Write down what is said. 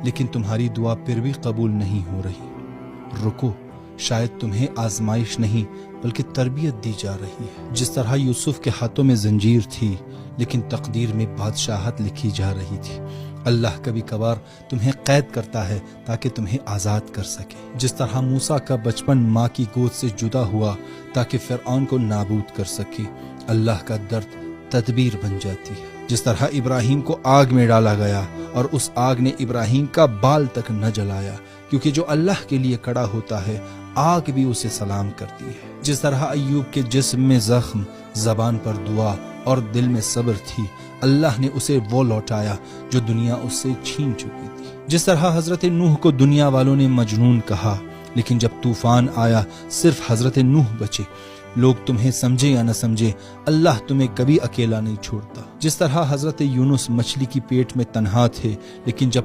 لیکن تمہاری دعا پھر بھی قبول نہیں ہو رہی۔ رکو، شاید تمہیں آزمائش نہیں بلکہ تربیت دی جا رہی ہے۔ جس طرح یوسف کے ہاتھوں میں زنجیر تھی لیکن تقدیر میں بادشاہت لکھی جا رہی تھی، اللہ کبھی کبھار تمہیں قید کرتا ہے تاکہ تمہیں آزاد کر سکے۔ جس طرح موسیٰ کا بچپن ماں کی گود سے جدا ہوا تاکہ فرعون کو نابود کر سکے، اللہ کا درد تدبیر بن جاتی ہے۔ جس طرح ابراہیم کو آگ میں ڈالا گیا اور اس آگ نے ابراہیم کا بال تک نہ جلایا، کیونکہ جو اللہ کے لیے کھڑا ہوتا ہے آگ بھی اسے سلام کرتی ہے۔ جس طرح ایوب کے جسم میں زخم، زبان پر دعا اور دل میں صبر تھی، اللہ نے اسے وہ لوٹایا جو دنیا اس سے چھین چکی تھی۔ جس طرح حضرت نوح کو دنیا والوں نے مجنون کہا، لیکن جب طوفان آیا صرف حضرت نوح بچے۔ لوگ تمہیں سمجھے یا نہ سمجھے، اللہ تمہیں کبھی اکیلا نہیں چھوڑتا۔ جس طرح حضرت یونس مچھلی کی پیٹ میں تنہا تھے، لیکن جب